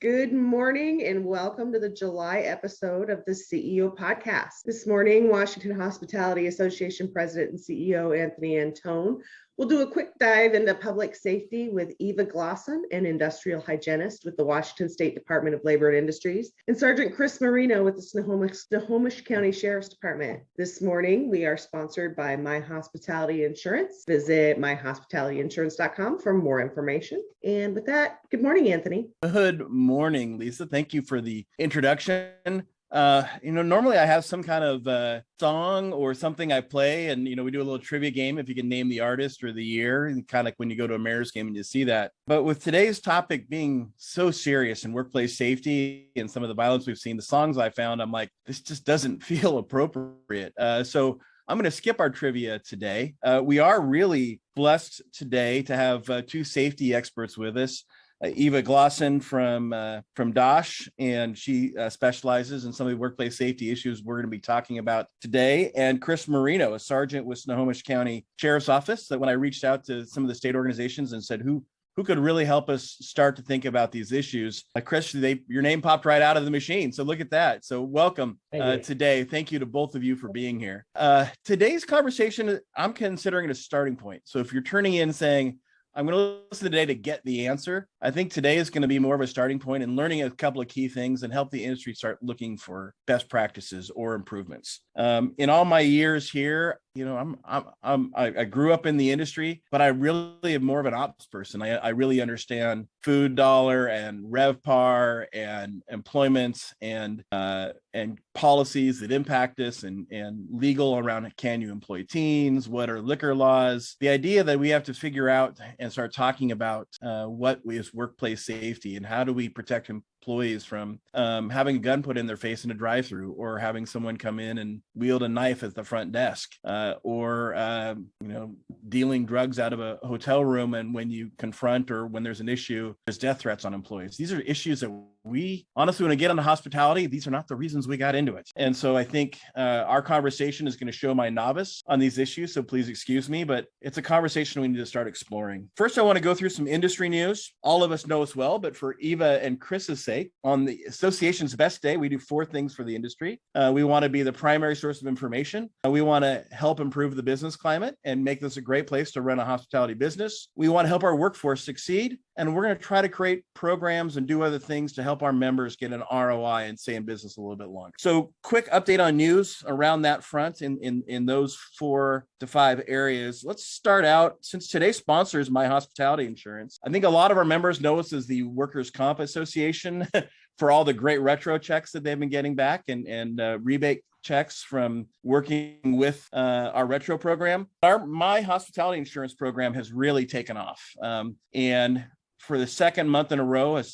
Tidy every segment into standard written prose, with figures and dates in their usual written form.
Good morning and welcome to the July episode of the CEO podcast. This morning, Washington Hospitality Association President and CEO Anton will do a quick dive into public safety with Eva Glosson, an industrial hygienist with the Washington State Department of Labor and Industries, and Sergeant Chris Marino with the Snohomish County Sheriff's Department. This morning, we are sponsored by My Hospitality Insurance. Visit myhospitalityinsurance.com for more information. And with that, good morning, Anthony. Good morning, Lisa. Thank you for the introduction. Normally I have some kind of song or something I play, and we do a little trivia game if you can name the artist or the year, and kind of like when you go to a Mariners game and you see that. But with today's topic being so serious in workplace safety and some of the violence we've seen, the songs I found, I'm like, this just doesn't feel appropriate. So I'm going to skip our trivia today. We are really blessed today to have two safety experts with us. Eva Glosson from DOSH, and she specializes in some of the workplace safety issues we're going to be talking about today. And Chris Marino, a sergeant with Snohomish County Sheriff's Office, that when I reached out to some of the state organizations and said, who could really help us start to think about these issues? Chris, your name popped right out of the machine. So look at that. So welcome today. Thank you to both of you for being here. Today's conversation, I'm considering it a starting point. So if you're turning in saying, I'm going to listen today to get the answer, I think today is going to be more of a starting point in learning a couple of key things and help the industry start looking for best practices or improvements. In all my years here, I grew up in the industry, but I really am more of an ops person. I really understand food dollar and RevPAR and employment and policies that impact us and legal around, can you employ teens? What are liquor laws? The idea that we have to figure out and start talking about what is workplace safety and how do we protect employees from having a gun put in their face in a drive-through, or having someone come in and wield a knife at the front desk, or dealing drugs out of a hotel room, and when you confront or when there's an issue, there's death threats on employees. These are issues that we honestly, when I get into hospitality, these are not the reasons we got into it. And so I think our conversation is going to show my novice on these issues, so please excuse me, but it's a conversation we need to start exploring. First, I want to go through some industry news. All of us know us well, but for Eva and Chris's sake, on the association's best day, we do 4 things for the industry. We want to be the primary source of information. We want to help improve the business climate and make this a great place to run a hospitality business. We want to help our workforce succeed, and we're going to try to create programs and do other things to help our members get an ROI and stay in business a little bit longer. So quick update on news around that front in those 4 to 5 areas. Let's start out, since today's sponsor is My Hospitality Insurance. I think a lot of our members know us as the Workers' Comp Association for all the great retro checks that they've been getting back and rebate checks from working with our retro program. Our My Hospitality Insurance program has really taken off. And for the second quarter in a row, has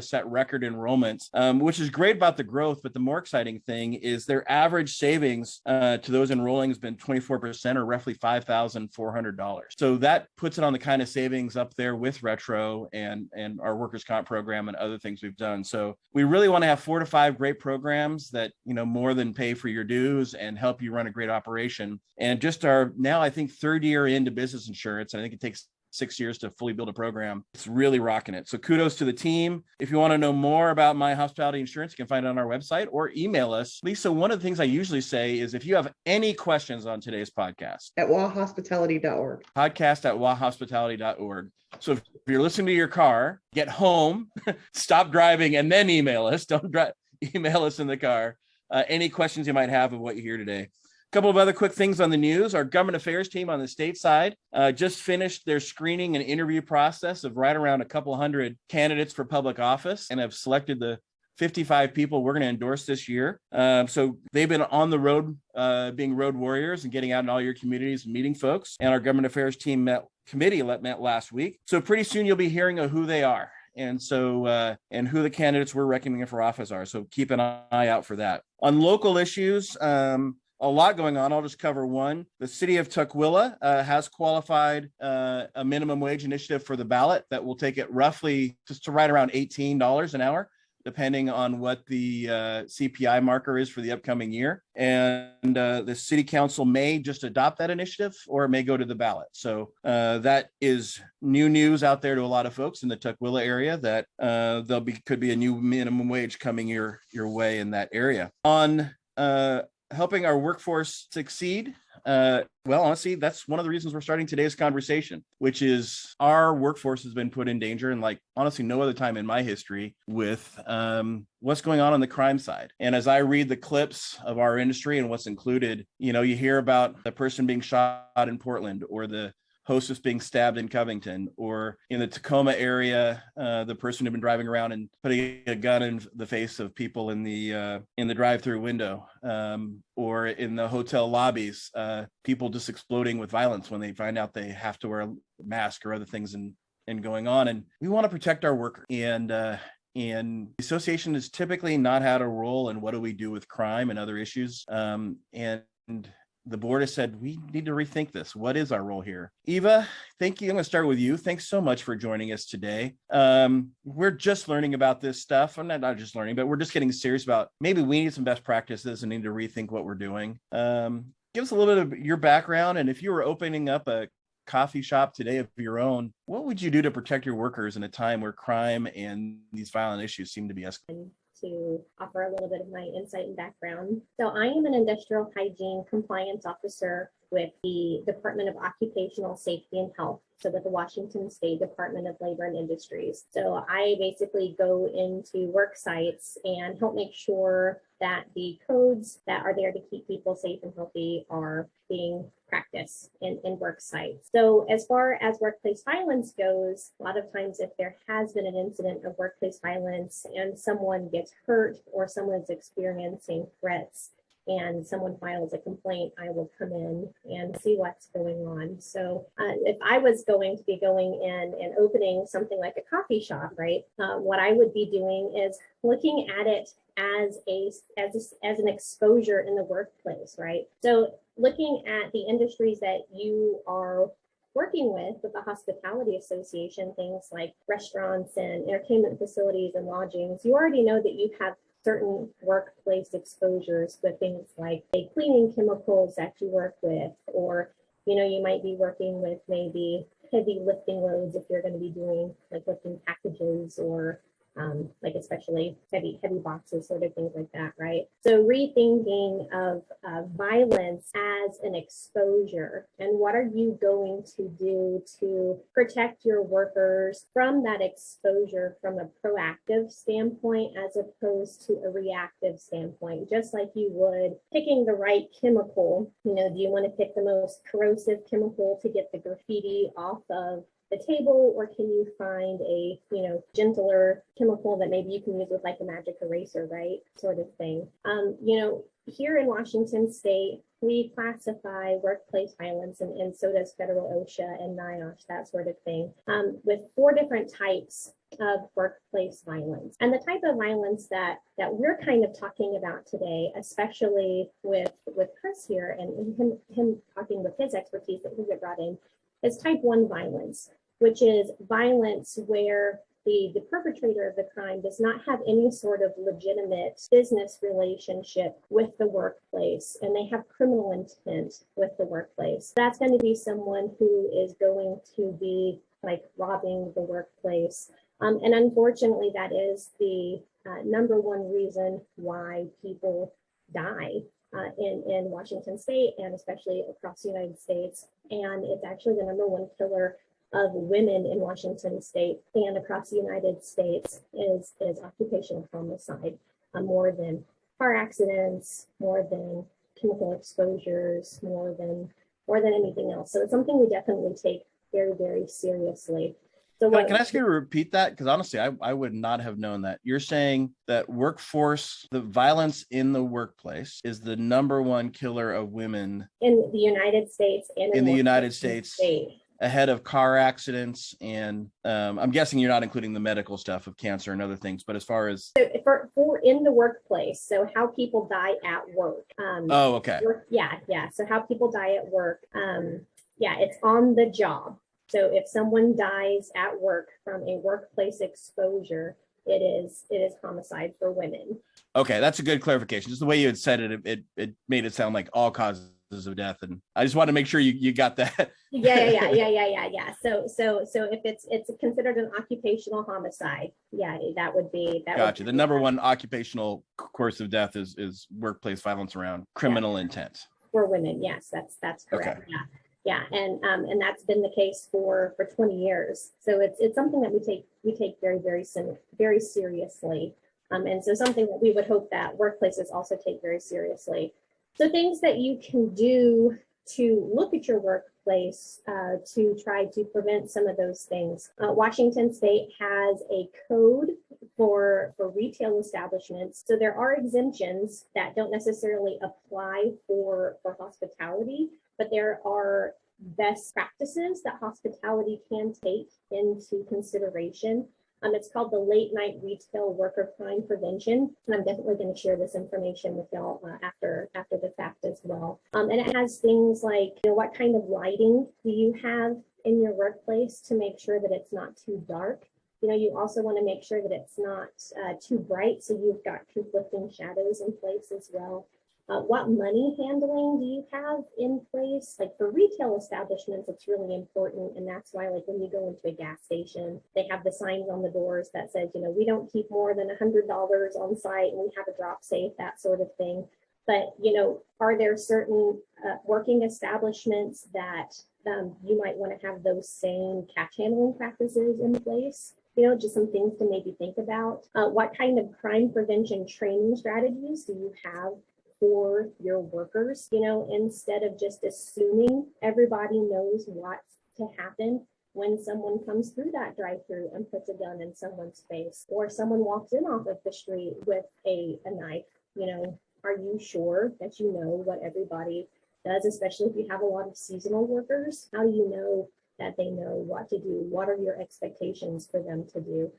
set record enrollments, which is great about the growth. But the more exciting thing is their average savings to those enrolling has been 24%, or roughly $5,400. So that puts it on the kind of savings up there with retro and our workers' comp program and other things we've done. So we really want to have 4 to 5 great programs that, more than pay for your dues and help you run a great operation. And just our now, I think, 3rd year into business insurance, and I think it takes 6 years to fully build a program. It's really rocking it. So kudos to the team. If you want to know more about My Hospitality Insurance, you can find it on our website or email us. Lisa, one of the things I usually say is if you have any questions on today's podcast, at wahospitality.org. Podcast@wahospitality.org. So if you're listening to your car, get home, stop driving, and then email us. Don't email us in the car. Any questions you might have of what you hear today. Couple of other quick things on the news. Our government affairs team on the state side just finished their screening and interview process of right around a couple hundred candidates for public office, and have selected the 55 people we're going to endorse this year. So they've been on the road, being road warriors and getting out in all your communities and meeting folks. And our government affairs team met last week. So pretty soon you'll be hearing of who they are. And so, and who the candidates we're recommending for office are. So keep an eye out for that. On local issues, a lot going on. I'll just cover one. The city of Tukwila has qualified a minimum wage initiative for the ballot that will take it roughly just to right around $18 an hour. depending on what the CPI marker is for the upcoming year. And the city council may just adopt that initiative, or it may go to the ballot. So that is new news out there to a lot of folks in the Tukwila area, that could be a new minimum wage coming your way in that area. On helping our workforce succeed, well, honestly, that's one of the reasons we're starting today's conversation, which is our workforce has been put in danger, and like honestly no other time in my history, with what's going on the crime side. And as I read the clips of our industry and what's included, you know, you hear about the person being shot in Portland, or the hostess being stabbed in Covington, or in the Tacoma area, the person who'd been driving around and putting a gun in the face of people in the drive-through window, or in the hotel lobbies, people just exploding with violence when they find out they have to wear a mask or other things and going on. And we want to protect our workers. And the association has typically not had a role in what do we do with crime and other issues. And the board has said, we need to rethink this. What is our role here? Eva, thank you. I'm going to start with you. Thanks so much for joining us today. We're just learning about this stuff. I'm not just learning, but we're just getting serious about maybe we need some best practices and need to rethink what we're doing. Give us a little bit of your background. And if you were opening up a coffee shop today of your own, what would you do to protect your workers in a time where crime and these violent issues seem to be escalating? To offer a little bit of my insight and background. So I am an industrial hygiene compliance officer with the Department of Occupational Safety and Health, so with the Washington State Department of Labor and Industries. So I basically go into work sites and help make sure that the codes that are there to keep people safe and healthy are being practiced in work sites. So as far as workplace violence goes, a lot of times if there has been an incident of workplace violence and someone gets hurt or someone's experiencing threats and someone files a complaint, I will come in and see what's going on. So if I was going to be going in and opening something like a coffee shop, right, what I would be doing is looking at it as an exposure in the workplace, right? So looking at the industries that you are working with the Hospitality Association, things like restaurants and entertainment facilities and lodgings, you already know that you have certain workplace exposures with things like cleaning chemicals that you work with, or, you know, you might be working with maybe heavy lifting loads if you're going to be doing like lifting packages or like especially heavy boxes, sort of things like that, right? So rethinking of violence as an exposure, and what are you going to do to protect your workers from that exposure from a proactive standpoint as opposed to a reactive standpoint, just like you would picking the right chemical. You know, do you want to pick the most corrosive chemical to get the graffiti off of the table, or can you find a, you know, gentler chemical that maybe you can use with like a magic eraser, right? Sort of thing. You know, here in Washington State, we classify workplace violence, and so does federal OSHA and NIOSH, that sort of thing, with 4 different types of workplace violence. And the type of violence that we're kind of talking about today, especially with Chris here and him talking with his expertise that he brought in, is type 1 violence, which is violence where the perpetrator of the crime does not have any sort of legitimate business relationship with the workplace, and they have criminal intent with the workplace. That's going to be someone who is going to be like robbing the workplace. And unfortunately, that is the number one reason why people die in Washington State, and especially across the United States. And it's actually the number one killer of women in Washington State and across the United States is occupational homicide, more than car accidents, more than chemical exposures, more than anything else. So it's something we definitely take very, very seriously. So can I ask you to repeat that? Because honestly, I would not have known that. You're saying that the violence in the workplace is the number one killer of women in the United States and in the United States, ahead of car accidents. And I'm guessing you're not including the medical stuff of cancer and other things, but as far as for in the workplace, so how people die at work. Oh, okay. Yeah. So how people die at work. It's on the job. So if someone dies at work from a workplace exposure, it is homicide for women. Okay, that's a good clarification. Just the way you had said it, it made it sound like all causes of death, and I just want to make sure you got that. Yeah. So if it's considered an occupational homicide, that would be that. Gotcha. The number one occupational course of death is workplace violence around criminal intent For women, yes, that's correct. Okay. Yeah, and that's been the case for 20 years. So it's something that we take very seriously. And so something that we would hope that workplaces also take very seriously. So things that you can do to look at your workplace to try to prevent some of those things. Washington State has a code for retail establishments. So there are exemptions that don't necessarily apply for hospitality, but there are best practices that hospitality can take into consideration. It's called the Late Night Retail Worker Crime Prevention. And I'm definitely going to share this information with y'all after the fact as well. And it has things like, what kind of lighting do you have in your workplace to make sure that it's not too dark? You also want to make sure that it's not too bright, so you've got conflicting shadows in place as well. What money handling do you have in place? Like for retail establishments, it's really important. And that's why, like when you go into a gas station, they have the signs on the doors that says, we don't keep more than $100 on site, and we have a drop safe, that sort of thing. But, are there certain working establishments that you might want to have those same cash handling practices in place? Just some things to maybe think about. What kind of crime prevention training strategies do you have for your workers? Instead of just assuming everybody knows what's to happen when someone comes through that drive-through and puts a gun in someone's face, or someone walks in off of the street with a knife. Are you sure that you know what everybody does, especially if you have a lot of seasonal workers? How do you know that they know what to do? What are your expectations for them to do?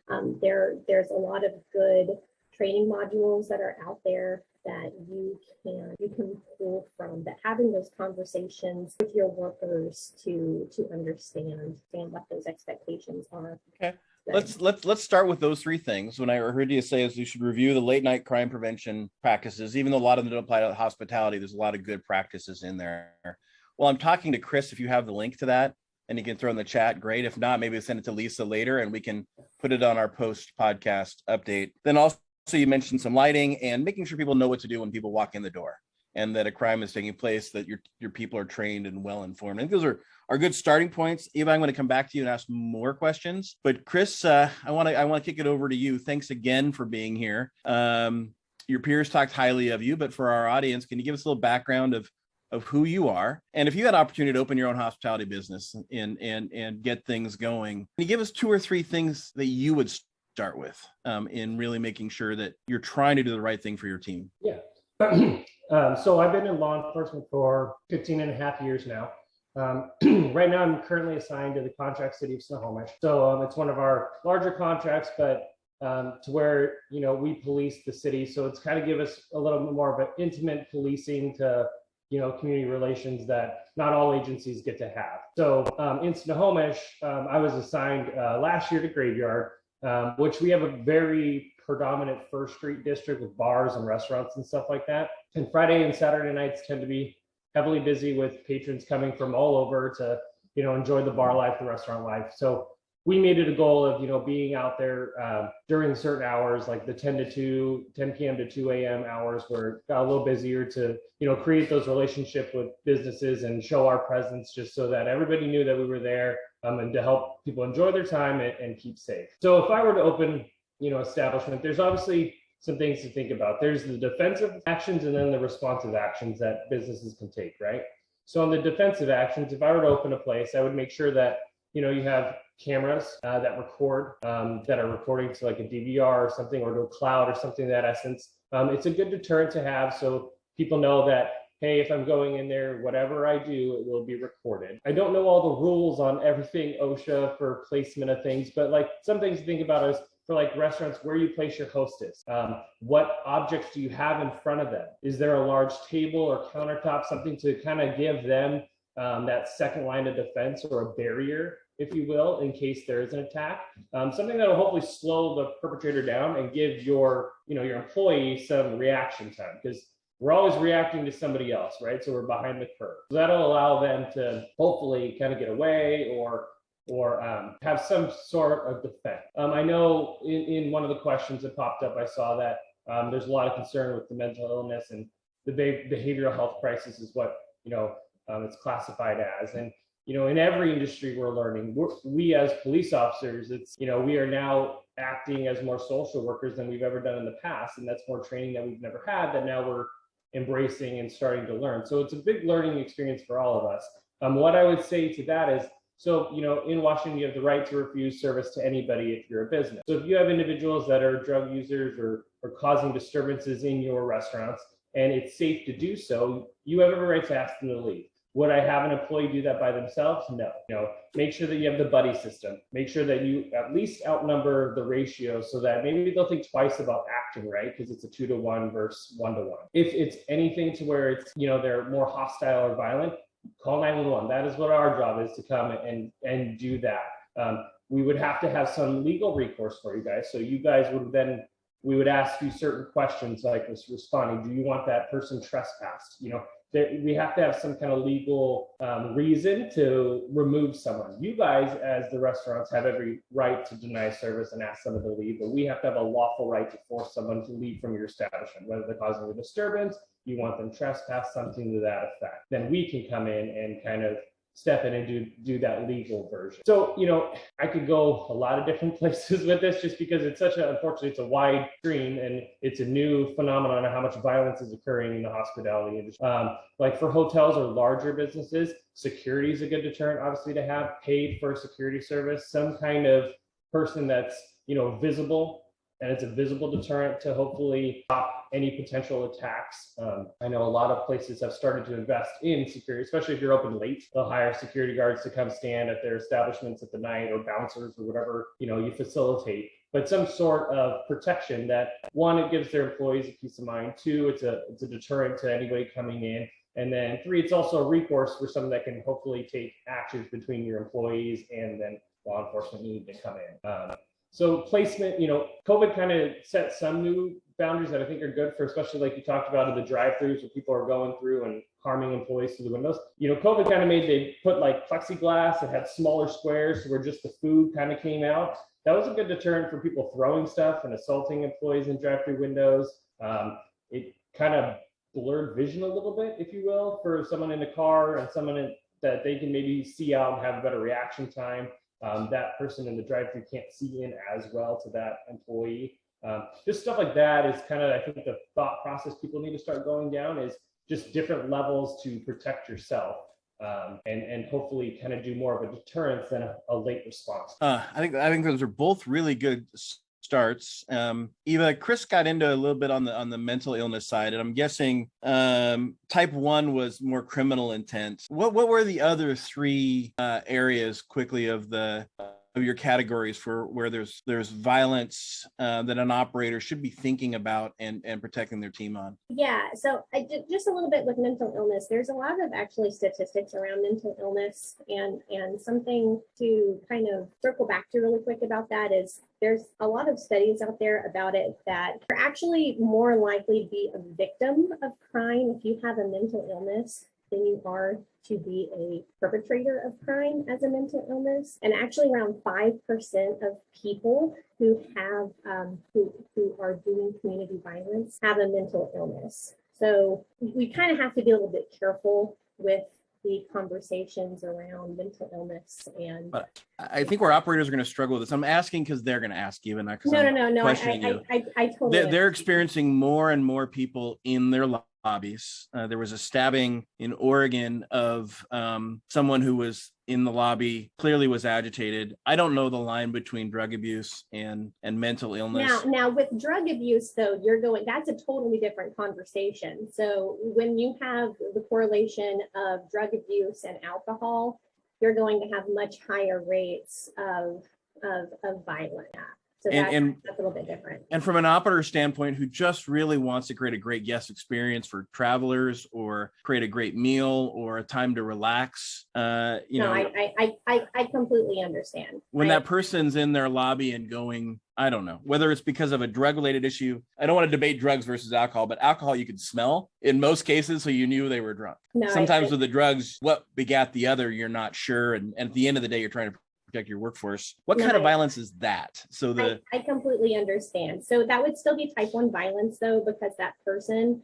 There's a lot of good training modules that are out there that you can pull from, that having those conversations with your workers to understand what those expectations are. Okay. Let's start with those three things. When I heard you say is you should review the late night crime prevention practices, even though a lot of them don't apply to hospitality, there's a lot of good practices in there. Well, I'm talking to Chris. If you have the link to that and you can throw in the chat, great. If not, maybe send it to Lisa later and we can put it on our post podcast update. Then also you mentioned some lighting and making sure people know what to do when people walk in the door, and that a crime is taking place, that your people are trained and well informed. I think those are good starting points. Eva, I'm going to come back to you and ask more questions. But Chris, I want to kick it over to you. Thanks again for being here. Your peers talked highly of you, but for our audience, can you give us a little background of who you are? And if you had an opportunity to open your own hospitality business and get things going, can you give us 2 or 3 things that you would start with in really making sure that you're trying to do the right thing for your team? Yeah. So I've been in law enforcement for 15 and a half years now. Right now, I'm currently assigned to the contract city of Snohomish. So it's one of our larger contracts, but to where, we police the city. So it's kind of give us a little bit more of an intimate policing to, community relations that not all agencies get to have. So in Snohomish, I was assigned last year to Graveyard, which we have a very predominant First Street district with bars and restaurants and stuff like that. And Friday and Saturday nights tend to be heavily busy with patrons coming from all over to, enjoy the bar life, the restaurant life. So we made it a goal of, being out there during certain hours, like the 10 p.m. to 2 a.m. hours, where it got a little busier to, create those relationships with businesses and show our presence, just so that everybody knew that we were there and to help people enjoy their time and keep safe. So if I were to open, establishment, there's obviously some things to think about. There's the defensive actions and then the responsive actions that businesses can take, right? So on the defensive actions, if I were to open a place, I would make sure that, you have cameras that record, that are recording to like a DVR or something, or to a cloud or something of that essence. It's a good deterrent to have, so people know that, hey, if I'm going in there, whatever I do, it will be recorded. I don't know all the rules on everything OSHA for placement of things, but like some things to think about is for like restaurants, where you place your hostess. What objects do you have in front of them? Is there a large table or countertop, something to kind of give them that second line of defense or a barrier if you will, in case there is an attack. Something that will hopefully slow the perpetrator down and give your employee some reaction time, because we're always reacting to somebody else, right? So we're behind the curve. So that'll allow them to hopefully kind of get away or have some sort of defense. I know in one of the questions that popped up, I saw that there's a lot of concern with the mental illness, and the behavioral health crisis is what it's classified as. And in every industry we're learning. We as police officers, we are now acting as more social workers than we've ever done in the past, and that's more training that we've never had that now we're embracing and starting to learn. So it's a big learning experience for all of us. What I would say to that is, in Washington, you have the right to refuse service to anybody if you're a business. So if you have individuals that are drug users or causing disturbances in your restaurants, and it's safe to do so, you have every right to ask them to leave. Would I have an employee do that by themselves? No. Make sure that you have the buddy system. Make sure that you at least outnumber the ratio so that maybe they'll think twice about acting, right? Because it's a 2-to-1 versus 1-to-1. If it's anything to where it's, they're more hostile or violent, call 911. That is what our job is, to come and do that. We would have to have some legal recourse for you guys. So you guys we would ask you certain questions like this responding. Do you want that person trespassed? We have to have some kind of legal reason to remove someone. You guys, as the restaurants, have every right to deny service and ask someone to leave, but we have to have a lawful right to force someone to leave from your establishment, whether they're causing a disturbance, you want them trespass, something to that effect. Then we can come in and kind of step in and do that legal version. So, I could go a lot of different places with this, just because unfortunately, it's a wide stream, and it's a new phenomenon of how much violence is occurring in the hospitality industry. Like for hotels or larger businesses, security is a good deterrent, obviously, to have paid for security service, some kind of person that's, visible, and it's a visible deterrent to hopefully stop any potential attacks. I know a lot of places have started to invest in security, especially if you're open late. They'll hire security guards to come stand at their establishments at the night, or bouncers, or whatever you facilitate. But some sort of protection that, one, it gives their employees a peace of mind. Two, it's a deterrent to anybody coming in. And then three, it's also a recourse for someone that can hopefully take actions between your employees and then law enforcement need to come in. So placement, COVID kind of set some new boundaries that I think are good for, especially like you talked about in the drive-thrus where people are going through and harming employees through the windows. COVID kind of they put like plexiglass that had smaller squares where just the food kind of came out. That was a good deterrent for people throwing stuff and assaulting employees in drive-thru windows. It kind of blurred vision a little bit, if you will, for someone in a car and someone that they can maybe see out and have a better reaction time. That person in the drive-thru can't see in as well to that employee. Just stuff like that is kind of, I think, the thought process people need to start going down, is just different levels to protect yourself, and hopefully kind of do more of a deterrence than a late response. I think those are both really good starts. Eva, Chris got into a little bit on the mental illness side, and I'm guessing type 1 was more criminal intent. What were the other three areas quickly of your categories for where there's violence that an operator should be thinking about and protecting their team on? Yeah, so just a little bit with mental illness. There's a lot of actually statistics around mental illness, and something to kind of circle back to really quick about that is there's a lot of studies out there about it that you're actually more likely to be a victim of crime if you have a mental illness than you are to be a perpetrator of crime as a mental illness. And actually around 5% of people who have who are doing community violence have a mental illness. So we kind of have to be a little bit careful with the conversations around mental illness. And but I think where operators are going to struggle with this, I'm asking because they're going to ask you, and I totally they're experiencing more and more people in their lobbies. There was a stabbing in Oregon of someone who was in the lobby, clearly was agitated. I don't know the line between drug abuse and mental illness. Now with drug abuse, though, that's a totally different conversation. So when you have the correlation of drug abuse and alcohol, you're going to have much higher rates of violence. So And that's a little bit different. And from an operator standpoint, who just really wants to create a great guest experience for travelers, or create a great meal, or a time to relax, I completely understand. When that person's in their lobby and going, I don't know, whether it's because of a drug related issue. I don't want to debate drugs versus alcohol, but alcohol you could smell in most cases, so you knew they were drunk. Sometimes with the drugs, what begat the other, you're not sure. And at the end of the day, you're trying to protect your workforce. What kind of violence is that? So I completely understand. So that would still be type 1 violence, though, because that person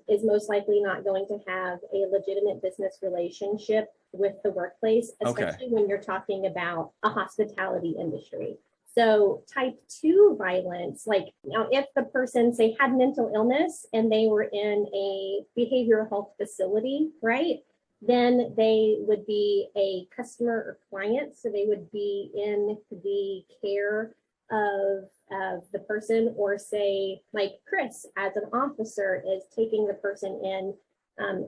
is most likely not going to have a legitimate business relationship with the workplace, especially when you're talking about a hospitality industry. So type 2 violence, like now, if the person, say, had mental illness and they were in a behavioral health facility, right? Then they would be a customer or client. So they would be in the care of the person, or say like Chris as an officer is taking the person in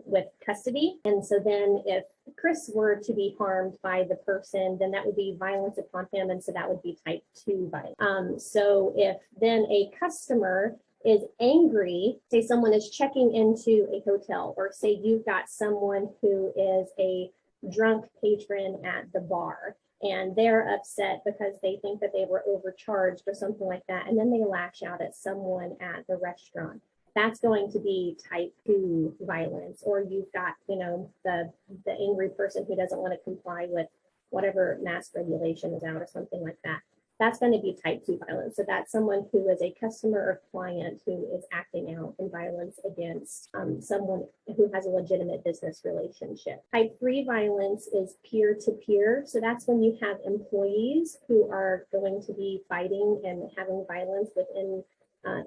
with custody. And so then if Chris were to be harmed by the person, then that would be violence upon him. And so that would be type 2 violence. So if then a customer is angry, say someone is checking into a hotel, or say you've got someone who is a drunk patron at the bar, and they're upset because they think that they were overcharged or something like that, and then they lash out at someone at the restaurant. That's going to be type 2 violence. Or you've got, the angry person who doesn't want to comply with whatever mask regulation is out or something like that. That's going to be type 2 violence. So that's someone who is a customer or client who is acting out in violence against someone who has a legitimate business relationship. Type 3 violence is peer-to-peer. So that's when you have employees who are going to be fighting and having violence within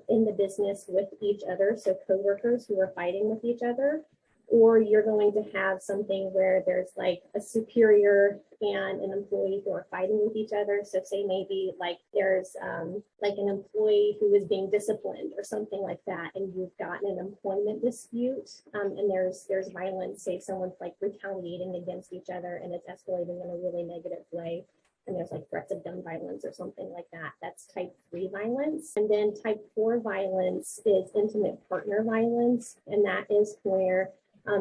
in the business with each other. So coworkers who are fighting with each other. Or you're going to have something where there's like a superior and an employee who are fighting with each other. So say maybe like there's like an employee who is being disciplined or something like that, and you've got an employment dispute, and there's violence, say someone's like retaliating against each other and it's escalating in a really negative way, and there's like threats of gun violence or something like that. That's type 3 violence. And then type 4 violence is intimate partner violence, and that is where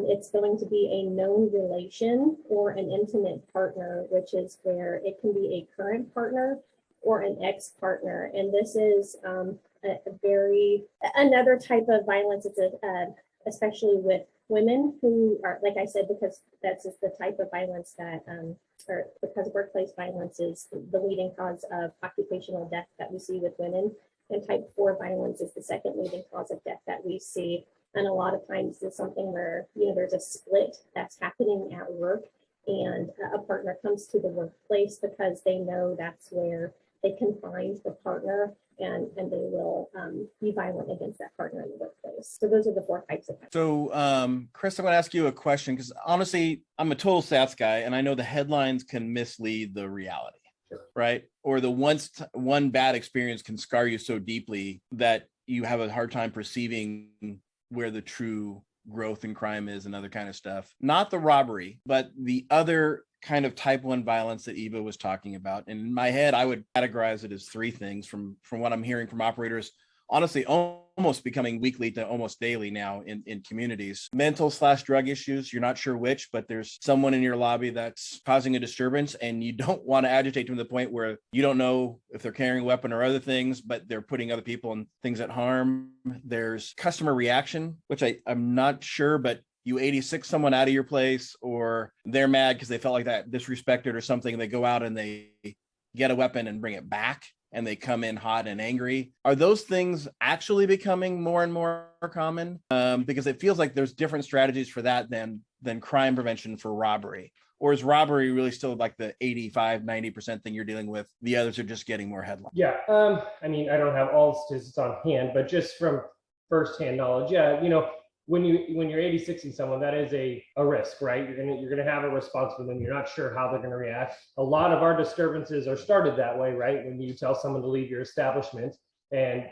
it's going to be a known relation or an intimate partner, which is where it can be a current partner or an ex-partner. And this is another type of violence. It's especially with women who are, like I said, because that's just the type of violence that, or because workplace violence is the leading cause of occupational death that we see with women. And type 4 violence is the second leading cause of death that we see. And a lot of times it's something where, there's a split that's happening at work, and a partner comes to the workplace because they know that's where they can find the partner, and they will be violent against that partner in the workplace. So those are the 4 types of violence. So, Chris, I'm going to ask you a question, because honestly, I'm a total stats guy, and I know the headlines can mislead the reality, right? Or the one bad experience can scar you so deeply that you have a hard time perceiving where the true growth in crime is and other kind of stuff. Not the robbery, but the other kind of type 1 violence that Eva was talking about. And in my head, I would categorize it as 3 things from what I'm hearing from operators, honestly, almost becoming weekly to almost daily now in communities. Mental/drug issues, you're not sure which, but there's someone in your lobby that's causing a disturbance, and you don't want to agitate them to the point where you don't know if they're carrying a weapon or other things, but they're putting other people in things at harm. There's customer reaction, which I'm not sure, but you 86 someone out of your place, or they're mad because they felt like that disrespected or something, and they go out and they get a weapon and bring it back, and they come in hot and angry. Are those things actually becoming more and more common? Because it feels like there's different strategies for that than crime prevention for robbery. Or is robbery really still like the 85-90% thing you're dealing with? The others are just getting more headlines. Yeah, I don't have all the statistics on hand, but just from firsthand knowledge, when you're 86ing someone, that is a risk, right? You're gonna have a response from them. You're not sure how they're gonna react. A lot of our disturbances are started that way, right? When you tell someone to leave your establishment and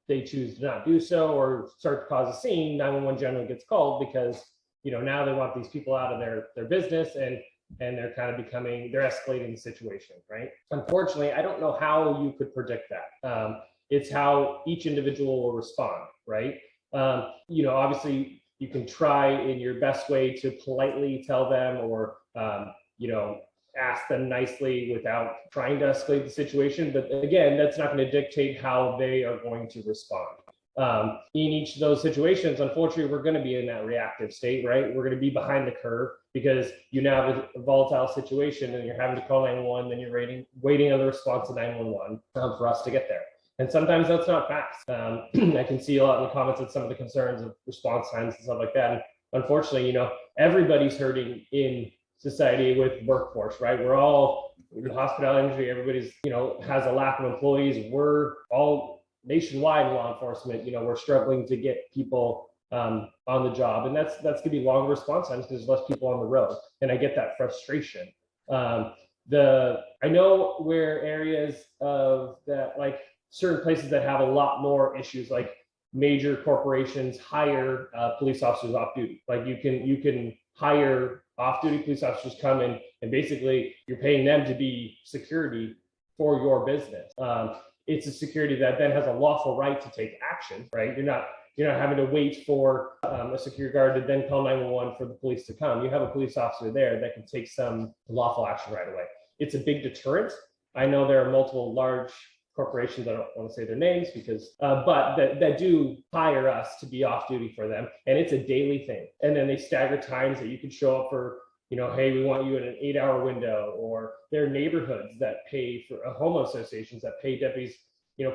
they choose to not do so or start to cause a scene, 911 generally gets called because now they want these people out of their business, and and they're escalating the situation, right? Unfortunately, I don't know how you could predict that. It's how each individual will respond, right? Obviously you can try in your best way to politely tell them, or, ask them nicely without trying to escalate the situation. But again, that's not going to dictate how they are going to respond. In each of those situations, unfortunately, we're going to be in that reactive state, right? We're going to be behind the curve because you now have a volatile situation and you're having to call 911, then you're waiting on the response to 911 for us to get there. And sometimes that's not fast. I can see a lot in the comments of some of the concerns of response times and stuff like that. And unfortunately, everybody's hurting in society with workforce, right? We're all in the hospitality industry. Everybody's, has a lack of employees. We're all nationwide in law enforcement. We're struggling to get people on the job, and that's going to be longer response times because there's less people on the road. And I get that frustration. I know where areas of that, like certain places that have a lot more issues, like major corporations hire police officers off duty. Like you can hire off-duty police officers come in, and basically you're paying them to be security for your business. It's a security that then has a lawful right to take action, right? You're not having to wait for a security guard to then call 911 for the police to come. You have a police officer there that can take some lawful action right away. It's a big deterrent. I know there are multiple large corporations, I don't want to say their names because, but that do hire us to be off duty for them. And it's a daily thing. And then they stagger times that you can show up for, hey, we want you in an 8-hour window, or there are neighborhoods that pay for home associations that pay deputies,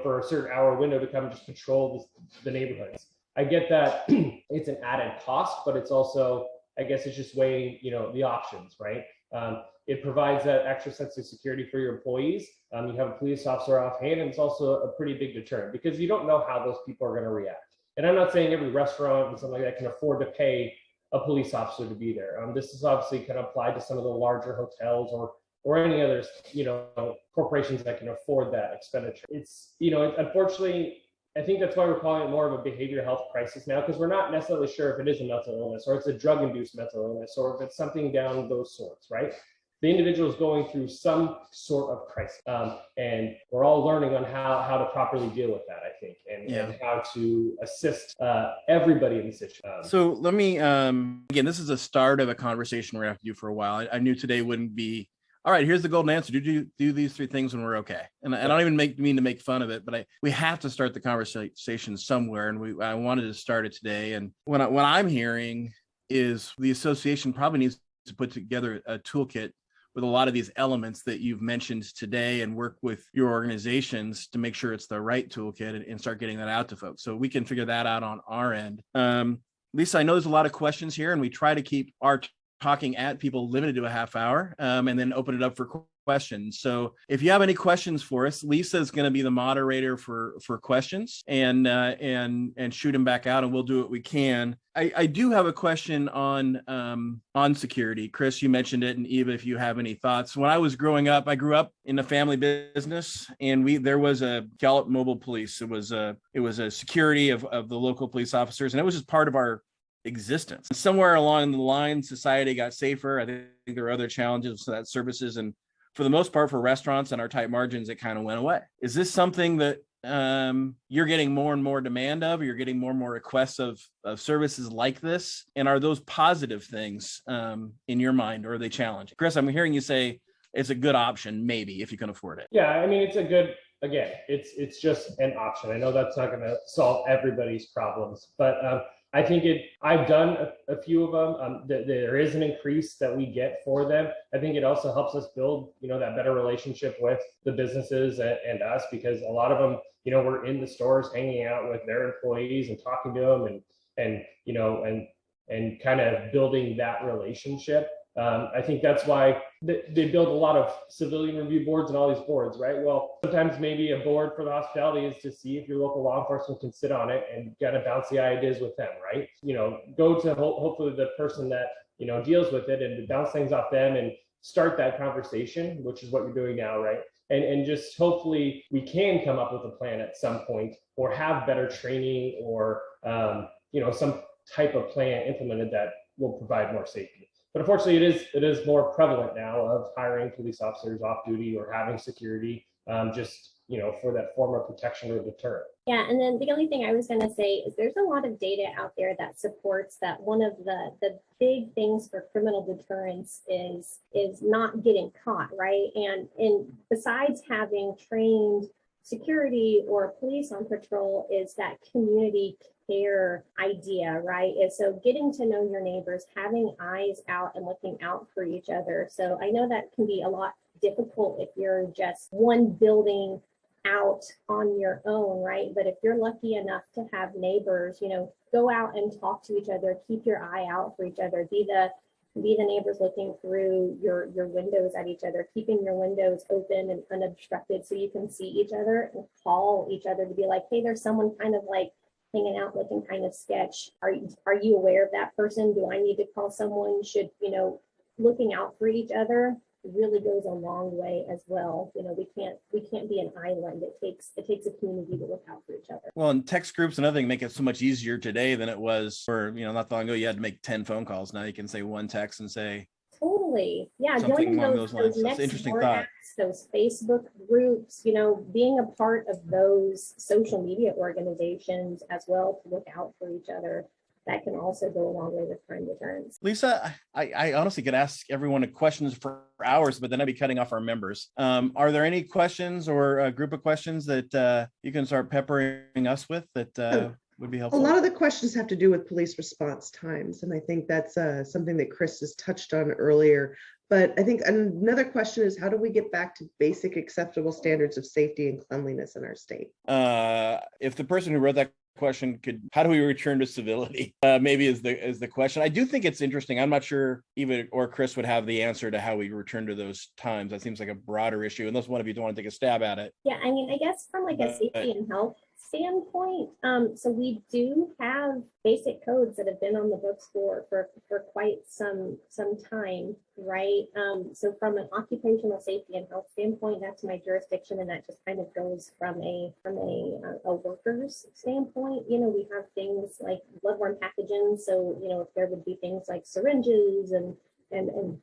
for a certain hour window to come and just patrol the neighborhoods. I get that it's an added cost, but it's also, I guess it's just weighing, the options, right? It provides that extra sense of security for your employees. You have a police officer offhand, and it's also a pretty big deterrent because you don't know how those people are going to react. And I'm not saying every restaurant and something like that can afford to pay a police officer to be there. This is obviously kind of applied to some of the larger hotels or any others, corporations that can afford that expenditure. It's, unfortunately, I think that's why we're calling it more of a behavioral health crisis now, because we're not necessarily sure if it is a mental illness or it's a drug-induced mental illness or if it's something down those sorts, right? The individual is going through some sort of crisis, and we're all learning on how to properly deal with that, I think, and how to assist everybody in the situation. So let me, again, this is a start of a conversation we're going to have to do for a while. I knew today wouldn't be, all right, here's the golden answer. Do these 3 things when we're okay. And I don't even mean to make fun of it, but we have to start the conversation somewhere. And I wanted to start it today. And what I'm hearing is the association probably needs to put together a toolkit with a lot of these elements that you've mentioned today and work with your organizations to make sure it's the right toolkit and start getting that out to folks. So we can figure that out on our end. Lisa, I know there's a lot of questions here, and we try to keep our talking at people limited to a half hour, and then open it up for questions. So if you have any questions for us, Lisa is going to be the moderator for questions, and shoot them back out, and we'll do what we can. I do have a question on security. Chris, you mentioned it, and Eva, if you have any thoughts. When I was growing up, I grew up in a family business, and there was a Gallup Mobile Police. It was a security of the local police officers, and it was just part of our existence. Somewhere along the line, society got safer. I think there were other challenges to that services, and for the most part, for restaurants and our tight margins, it kind of went away. Is this something that you're getting more and more demand of, or you're getting more and more requests of services like this? And are those positive things in your mind, or are they challenging? Chris, I'm hearing you say it's a good option, maybe, if you can afford it. Yeah, I mean, it's a good, again, it's just an option. I know that's not going to solve everybody's problems, but I think I've done a few of them. There is an increase that we get for them. I think it also helps us build, that better relationship with the businesses and us, because a lot of them, we're in the stores hanging out with their employees and talking to them and kind of building that relationship. I think that's why they build a lot of civilian review boards and all these boards, right? Well, sometimes maybe a board for the hospitality is to see if your local law enforcement can sit on it and kind of bounce the ideas with them, right? Go to hopefully the person that, deals with it and bounce things off them and start that conversation, which is what you're doing now, right? And just hopefully we can come up with a plan at some point, or have better training, or, some type of plan implemented that will provide more safety. But unfortunately, it is more prevalent now of hiring police officers off duty or having security, just for that form of protection or deterrent. Yeah, and then the only thing I was going to say is there's a lot of data out there that supports that one of the big things for criminal deterrence is not getting caught, right? And besides having trained security or police on patrol is that community care idea, right? And so getting to know your neighbors, having eyes out and looking out for each other. So I know that can be a lot difficult if you're just one building out on your own, right? But if you're lucky enough to have neighbors, go out and talk to each other, keep your eye out for each other, be the neighbors looking through your windows at each other, keeping your windows open and unobstructed so you can see each other and call each other to be like, hey, there's someone kind of like hanging out looking kind of sketch. Are you aware of that person? Do I need to call someone? Should, looking out for each other really goes a long way as well. We can't be an island. It takes a community to look out for each other. Well, and text groups and other things make it so much easier today than it was for, not that long ago. You had to make 10 phone calls. Now you can say one text and say totally. Yeah, something joining along those lines. That's next an interesting door thought. apps, those Facebook groups, being a part of those social media organizations as well to look out for each other. That can also go a long way with crime deterrence. Lisa, I honestly could ask everyone questions for hours, but then I'd be cutting off our members. Are there any questions or a group of questions that you can start peppering us with that would be helpful? A lot of the questions have to do with police response times, and I think that's something that Chris has touched on earlier. But I think another question is, how do we get back to basic acceptable standards of safety and cleanliness in our state? If the person who wrote that question how do we return to civility, maybe is the question. I do think it's interesting. I'm not sure even or Chris would have the answer to how we return to those times. That seems like a broader issue, unless one of you don't want to take a stab at it. Yeah, I mean, I guess from like a safety and health standpoint, so we do have basic codes that have been on the books for quite some time, right? So from an occupational safety and health standpoint, that's my jurisdiction, and that just kind of goes from a worker's standpoint. We have things like bloodborne pathogens, so if there would be things like syringes and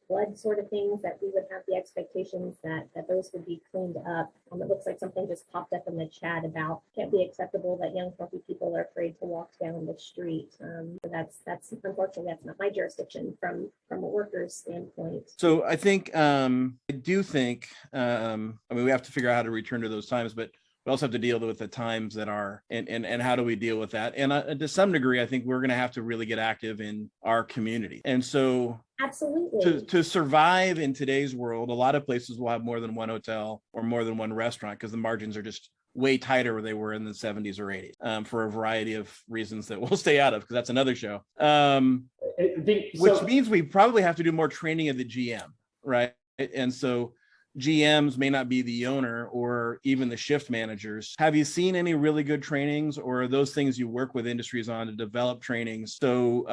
blood sort of things, that we would have the expectations that those would be cleaned up. It looks like something just popped up in the chat about can't be acceptable that young healthy people are afraid to walk down the street. So that's unfortunately that's not my jurisdiction from a worker's standpoint. So I think I do think we have to figure out how to return to those times, but we also have to deal with the times that are and how do we deal with that? And to some degree, I think we're going to have to really get active in our community. And so absolutely to survive in today's world, a lot of places will have more than one hotel or more than one restaurant because the margins are just way tighter where they were in the 70s or 80s for a variety of reasons that we'll stay out of because that's another show. Which means we probably have to do more training of the GM, right? And so GMs may not be the owner or even the shift managers. Have you seen any really good trainings, or are those things you work with industries on to develop trainings so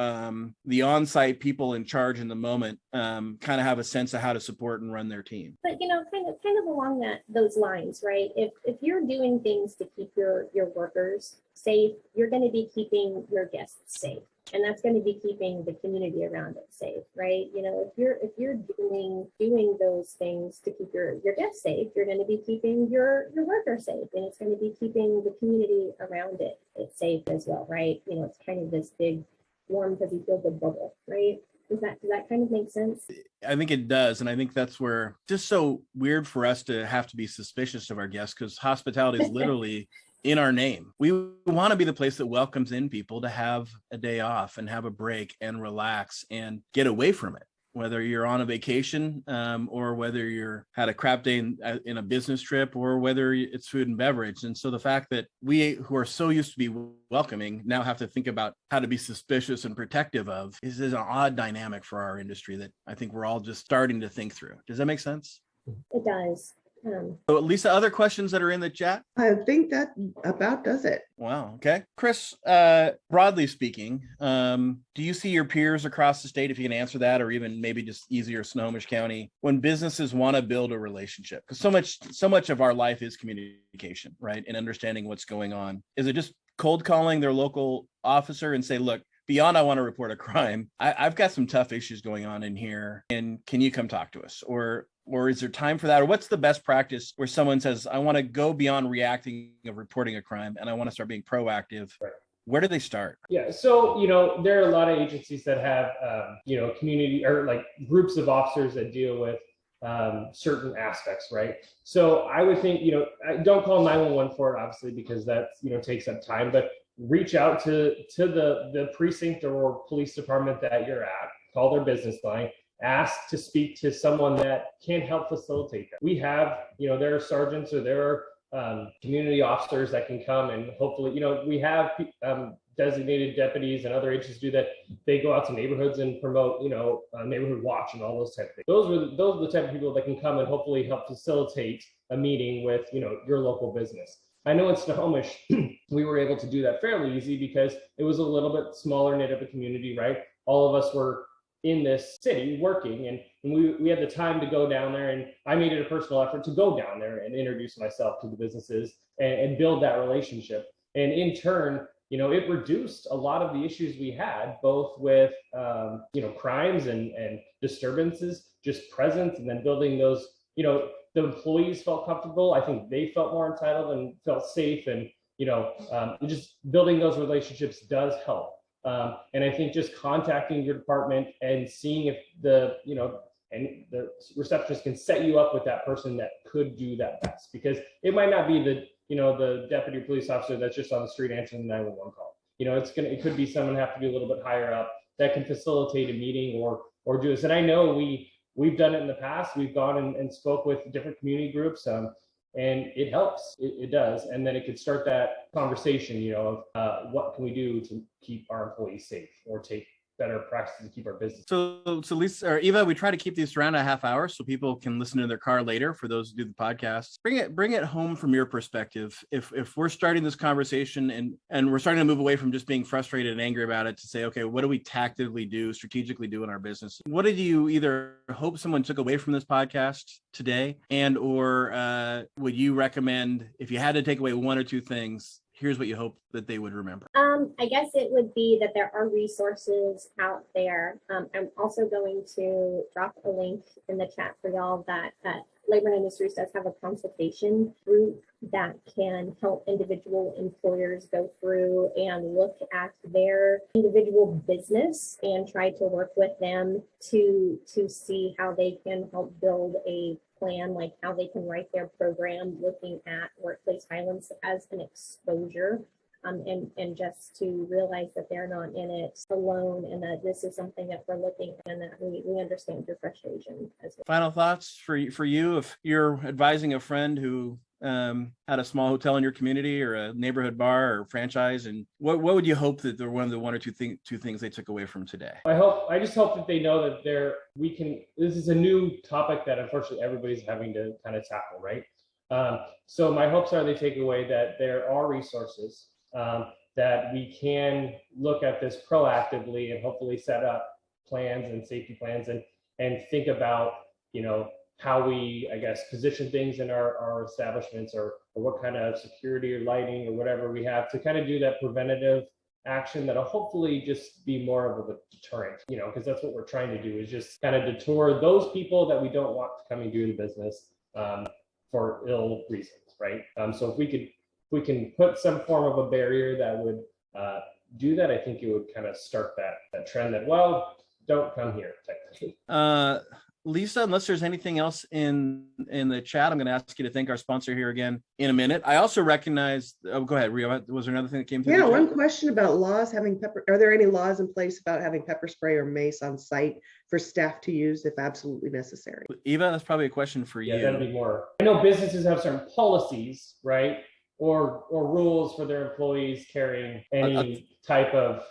the on-site people in charge in the moment kind of have a sense of how to support and run their team? But kind of along those lines, right? If you're doing things to keep your workers safe, you're going to be keeping your guests safe. And that's going to be keeping the community around it safe, right? If you're doing those things to keep your guests safe, you're going to be keeping your workers safe, and it's going to be keeping the community around it safe as well, right? It's kind of this big, warm, fuzzy, feel-good bubble, right? Does that kind of make sense? I think it does. And I think that's where just so weird for us to have to be suspicious of our guests, because hospitality is literally in our name. We want to be the place that welcomes in people to have a day off and have a break and relax and get away from it, whether you're on a vacation or whether you're had a crap day in a business trip or whether it's food and beverage. And so the fact that we who are so used to be welcoming now have to think about how to be suspicious and protective of is an odd dynamic for our industry that I think we're all just starting to think through. Does that make sense? It does. So Lisa, other questions that are in the chat? I think that about does it. Wow. Okay. Chris, broadly speaking, do you see your peers across the state, if you can answer that, or even maybe just easier Snohomish County, when businesses want to build a relationship? Because so much of our life is communication, right? And understanding what's going on. Is it just cold calling their local officer and say, look, beyond I want to report a crime, I've got some tough issues going on in here, and can you come talk to us? Or is there time for that? Or what's the best practice where someone says, I want to go beyond reacting of reporting a crime and I want to start being proactive? Right. Where do they start? Yeah, so there are a lot of agencies that have community or like groups of officers that deal with certain aspects, right? So I would think don't call 911 for it, obviously, because that takes up time. But reach out to the precinct or police department that you're at. Call their business line. Ask to speak to someone that can help facilitate that. We have there are sergeants or there are community officers that can come, and hopefully we have designated deputies and other agencies do that. They go out to neighborhoods and promote neighborhood watch and all those type of things. Those are the type of people that can come and hopefully help facilitate a meeting with your local business. I know in Snohomish we were able to do that fairly easy because it was a little bit smaller knit of a community, right? All of us were in this city working, and we had the time to go down there, and I made it a personal effort to go down there and introduce myself to the businesses and build that relationship. And in turn, it reduced a lot of the issues we had, both with crimes and disturbances, just presence, and then building those. The employees felt comfortable. I think they felt more entitled and felt safe, and just building those relationships does help. And I think just contacting your department and seeing if the receptionist can set you up with that person that could do that best, because it might not be the deputy police officer that's just on the street answering the 911 call. It could be someone have to be a little bit higher up that can facilitate a meeting or do this. And I know we've done it in the past. We've gone and spoke with different community groups. And it helps, it does. And then it could start that conversation, of what can we do to keep our employees safe or take better practices to keep our business. So Lisa or Eva, we try to keep these around a half hour so people can listen in their car later. For those who do the podcast, bring it home from your perspective. If we're starting this conversation and we're starting to move away from just being frustrated and angry about it to say, okay, what do we strategically do in our business? What did you either hope someone took away from this podcast today, and or would you recommend, if you had to take away one or two things, here's what you hope that they would remember? I guess it would be that there are resources out there. I'm also going to drop a link in the chat for y'all that Labor and Industries does have a consultation group that can help individual employers go through and look at their individual business and try to work with them to see how they can help build a plan, like how they can write their program looking at workplace violence as an exposure, and just to realize that they're not in it alone, and that this is something that we're looking at, and that we understand your frustration as well. Final thoughts for you if you're advising a friend who had a small hotel in your community or a neighborhood bar or franchise, and what would you hope that they're one of the one or two things they took away from today? I just hope that they know that this is a new topic that unfortunately everybody's having to kind of tackle, right? So my hopes are they take away that there are resources, that we can look at this proactively and hopefully set up plans and safety plans and think about, how we, I guess, position things in our establishments, or what kind of security or lighting or whatever we have to kind of do that preventative action that'll hopefully just be more of a deterrent, because that's what we're trying to do, is just kind of deter those people that we don't want to come and do the business for ill reasons, right? So if we can put some form of a barrier that would do that, I think it would kind of start that trend that, well, don't come here technically. Lisa, unless there's anything else in the chat, I'm going to ask you to thank our sponsor here again in a minute. I also recognize, go ahead, Rio. Was there another thing that came through? Yeah, one question about laws having are there any laws in place about having pepper spray or mace on site for staff to use if absolutely necessary? Eva, that's probably a question for you. Yeah, that'd be more. I know businesses have certain policies, right? Or rules for their employees carrying any type of,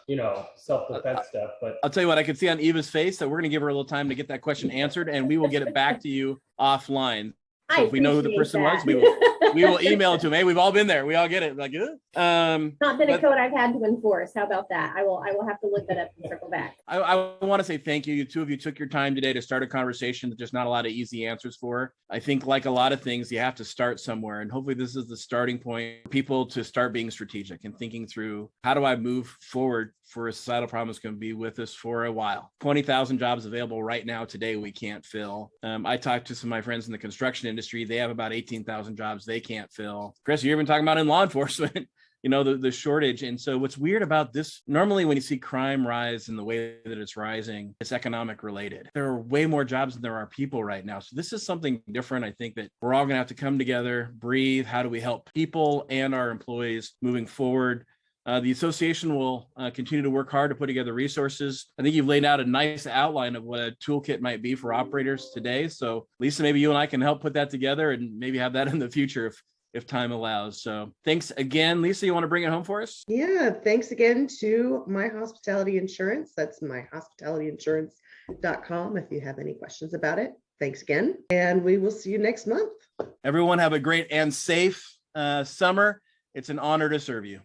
self-defense stuff. But I'll tell you what, I could see on Eva's face that we're going to give her a little time to get that question answered, and we will get it back to you offline. So if we know who the person was, we will email it to them. Hey, we've all been there. We all get it. Like, not been a code I've had to enforce. How about that? I will have to look that up and circle back. I want to say thank you. You two of you took your time today to start a conversation that there's not a lot of easy answers for. I think like a lot of things, you have to start somewhere. And hopefully this is the starting point for people to start being strategic and thinking through, how do I move forward for a societal problem that's going to be with us for a while? 20,000 jobs available right now today we can't fill. I talked to some of my friends in the construction industry. They have about 18,000 jobs they can't fill. Chris, you're even talking about in law enforcement. The shortage. And so what's weird about this, normally when you see crime rise in the way that it's rising, it's economic related. There are way more jobs than there are people right now. So this is something different. I think that we're all going to have to come together, breathe. How do we help people and our employees moving forward? The association will continue to work hard to put together resources. I think you've laid out a nice outline of what a toolkit might be for operators today. So Lisa, maybe you and I can help put that together and maybe have that in the future if time allows. So thanks again. Lisa, you want to bring it home for us? Yeah, thanks again to My Hospitality Insurance. That's myhospitalityinsurance.com if you have any questions about it. Thanks again. And we will see you next month. Everyone have a great and safe summer. It's an honor to serve you.